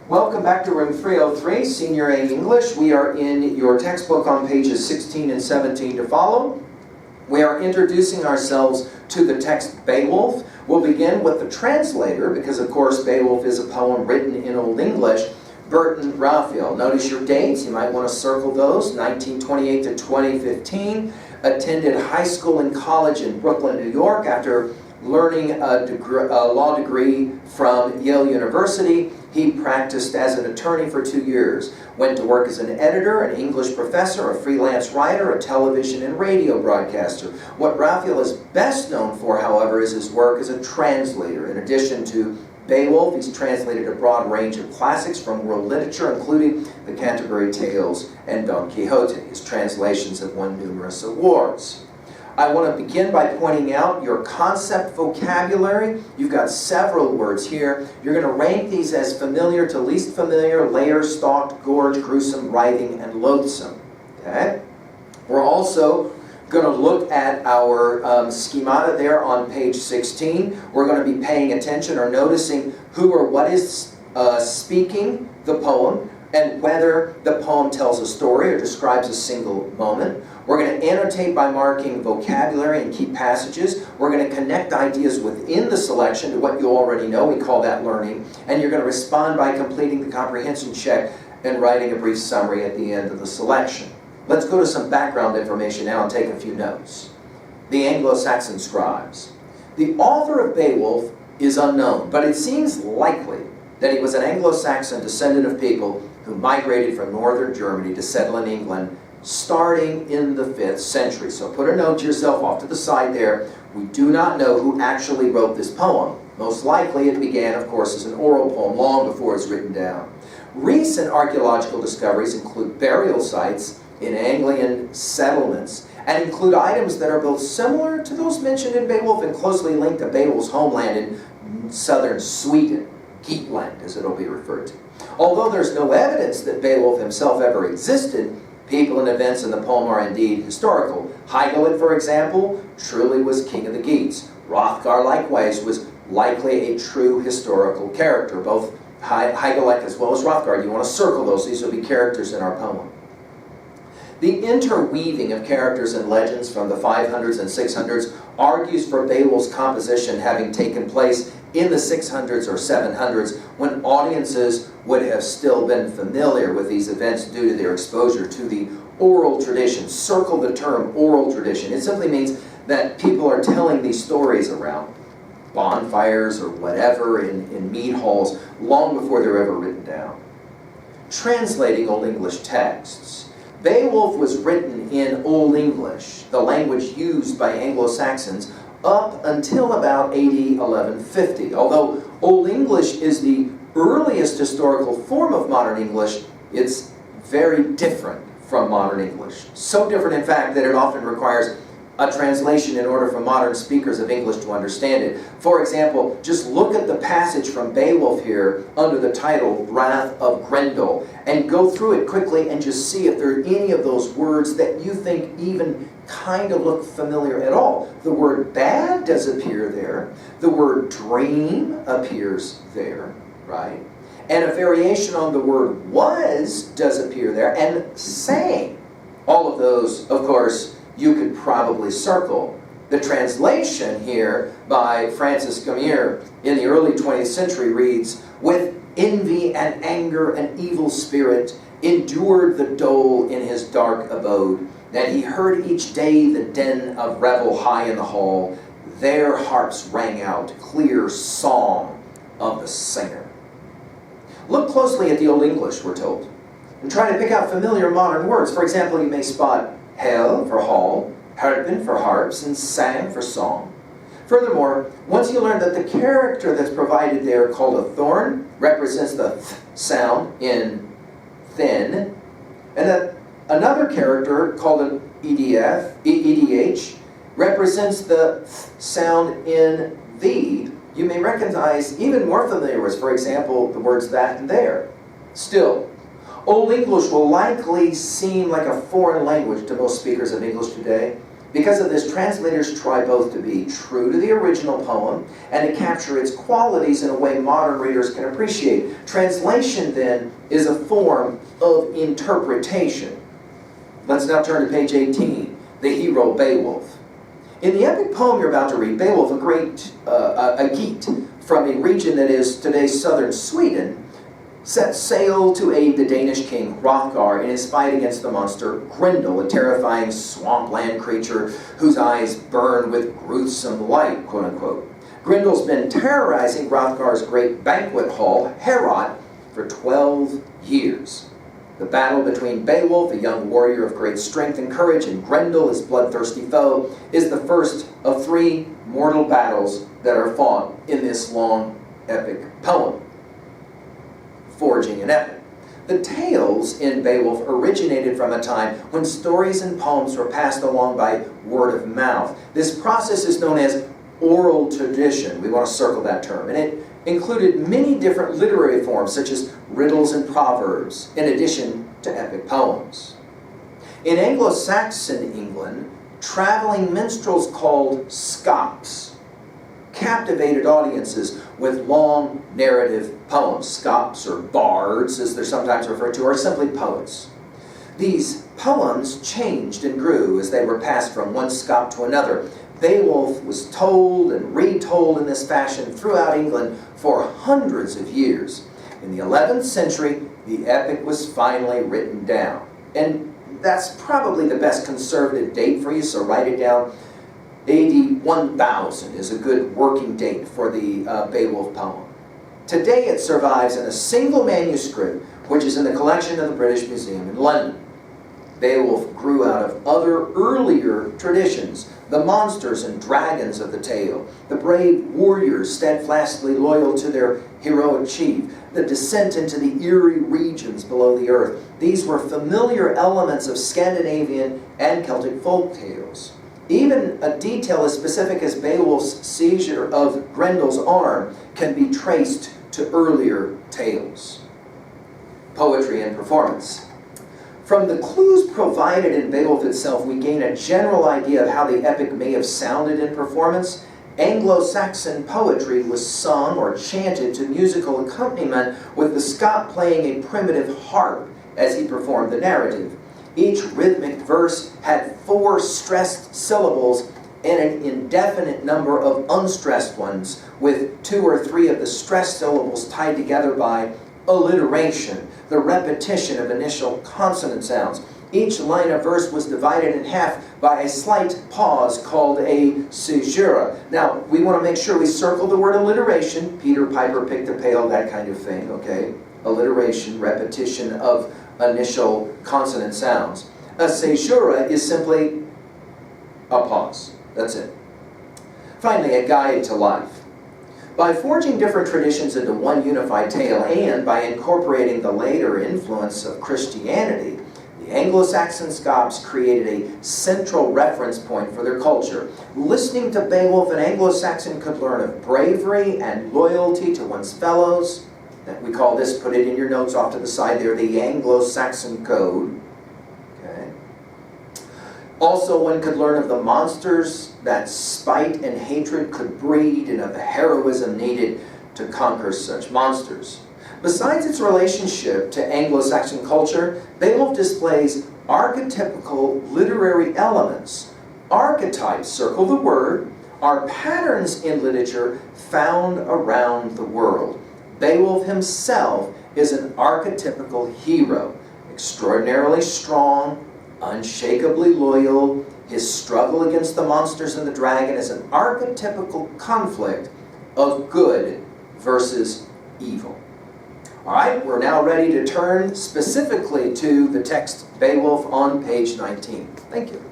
Welcome back to room 303, Senior A English. We are in your textbook on pages 16 and 17 to follow. We are introducing ourselves to the text Beowulf. We'll begin with the translator, because of course Beowulf is a poem written in Old English, Burton Raphael. Notice your dates, you might want to circle those, 1928 to 2015. Attended high school and college in Brooklyn, New York after learning a law degree from Yale University. He practiced as an attorney for 2 years. Went to work as an editor, an English professor, a freelance writer, a television and radio broadcaster. What Raphael is best known for, however, is his work as a translator. In addition to Beowulf, he's translated a broad range of classics from world literature, including the Canterbury Tales and Don Quixote. His translations have won numerous awards. I want to begin by pointing out your concept vocabulary. You've got several words here. You're going to rank these as familiar to least familiar, layer, stalked, gorge, gruesome, writhing, and loathsome. Okay? We're also going to look at our schemata there on page 16. We're going to be paying attention or noticing who or what is speaking the poem, and whether the poem tells a story or describes a single moment. We're going to annotate by marking vocabulary and key passages. We're going to connect ideas within the selection to what you already know. We call that learning. And you're going to respond by completing the comprehension check and writing a brief summary at the end of the selection. Let's go to some background information now and take a few notes. The Anglo-Saxon scribes. The author of Beowulf is unknown, but it seems likely that he was an Anglo-Saxon descendant of people who migrated from northern Germany to settle in England starting in the 5th century. So put a note to yourself off to the side there. We do not know who actually wrote this poem. Most likely it began, of course, as an oral poem long before it's written down. Recent archaeological discoveries include burial sites in Anglian settlements and include items that are both similar to those mentioned in Beowulf and closely linked to Beowulf's homeland in southern Sweden, Geatland as it'll be referred to. Although there's no evidence that Beowulf himself ever existed, people and events in the poem are indeed historical. Hygelac, for example, truly was king of the Geats. Hrothgar, likewise, was likely a true historical character. Both Hygelac as well as Hrothgar, you want to circle those. These will be characters in our poem. The interweaving of characters and legends from the 500s and 600s argues for Beowulf's composition having taken place in the 600s or 700s, when audiences would have still been familiar with these events due to their exposure to the oral tradition. Circle the term oral tradition. It simply means that people are telling these stories around bonfires or whatever in mead halls long before they're ever written down. Translating Old English texts. Beowulf was written in Old English, the language used by Anglo-Saxons, up until about AD 1150. Although Old English is the earliest historical form of modern English, it's very different from modern English. So different, in fact, that it often requires a translation in order for modern speakers of English to understand it. For example, just look at the passage from Beowulf here under the title Wrath of Grendel and go through it quickly and just see if there are any of those words that you think even kind of look familiar at all. The word bad does appear there. The word dream appears there, right? And a variation on the word was does appear there, and sang. All of those, of course, you could probably circle. The translation here by Francis Gamere in the early 20th century reads, "With envy and anger and evil spirit endured the dole in his dark abode, that he heard each day the din of revel high in the hall. Their harps rang out clear song of the singer." Look closely at the Old English, we're told, and try to pick out familiar modern words. For example, you may spot hel for hall, harpen for harps, and sang for song. Furthermore, once you learn that the character that's provided there, called a thorn, represents the th sound in thin, and that another character called an EDH represents the th sound in thee, you may recognize even more familiar words, for example, the words that and there. Still, Old English will likely seem like a foreign language to most speakers of English today, Because of this, translators try both to be true to the original poem and to capture its qualities in a way modern readers can appreciate. Translation, then, is a form of interpretation. Let's now turn to page 18, the hero Beowulf. In the epic poem you're about to read, Beowulf, a Geat from a region that is today's southern Sweden, set sail to aid the Danish king Hrothgar in his fight against the monster Grendel, a terrifying swampland creature whose eyes burn with gruesome light, quote unquote. Grendel's been terrorizing Hrothgar's great banquet hall, Heorot, for 12 years. The battle between Beowulf, a young warrior of great strength and courage, and Grendel, his bloodthirsty foe, is the first of 3 mortal battles that are fought in this long epic poem. Forging an epic. The tales in Beowulf originated from a time when stories and poems were passed along by word of mouth. This process is known as oral tradition. We want to circle that term. And it included many different literary forms, such as riddles and proverbs, in addition to epic poems. In Anglo-Saxon England, traveling minstrels called Scops captivated audiences with long narrative poems. Scops, or bards, as they're sometimes referred to, are simply poets. These poems changed and grew as they were passed from one Scop to another. Beowulf was told and retold in this fashion throughout England for hundreds of years. In the 11th century, the epic was finally written down. And that's probably the best conservative date for you, so write it down. AD 1000 is a good working date for the Beowulf poem. Today it survives in a single manuscript, which is in the collection of the British Museum in London. Beowulf grew out of other earlier traditions, the monsters and dragons of the tale, the brave warriors steadfastly loyal to their heroic chief, the descent into the eerie regions below the earth. These were familiar elements of Scandinavian and Celtic folk tales. Even a detail as specific as Beowulf's seizure of Grendel's arm can be traced to earlier tales. Poetry and performance. From the clues provided in Beowulf itself, we gain a general idea of how the epic may have sounded in performance. Anglo-Saxon poetry was sung or chanted to musical accompaniment, with the Scot playing a primitive harp as he performed the narrative. Each rhythmic verse had 4 stressed syllables and an indefinite number of unstressed ones, with 2 or 3 of the stressed syllables tied together by alliteration, the repetition of initial consonant sounds. Each line of verse was divided in half by a slight pause called a caesura. Now, we want to make sure we circle the word alliteration. Peter Piper picked a pail, that kind of thing, okay? Alliteration, repetition of initial consonant sounds. A caesura is simply a pause. That's it. Finally, a guide to life. By forging different traditions into one unified tale and by incorporating the later influence of Christianity, the Anglo-Saxon Scots created a central reference point for their culture. Listening to Beowulf, an Anglo-Saxon could learn of bravery and loyalty to one's fellows. We call this, put it in your notes off to the side there, the Anglo-Saxon Code. Okay. Also, one could learn of the monsters that spite and hatred could breed, and of the heroism needed to conquer such monsters. Besides its relationship to Anglo-Saxon culture, Beowulf displays archetypical literary elements. Archetypes, circle the word, are patterns in literature found around the world. Beowulf himself is an archetypical hero, extraordinarily strong, unshakably loyal. His struggle against the monsters and the dragon is an archetypical conflict of good versus evil. All right, we're now ready to turn specifically to the text Beowulf on page 19. Thank you.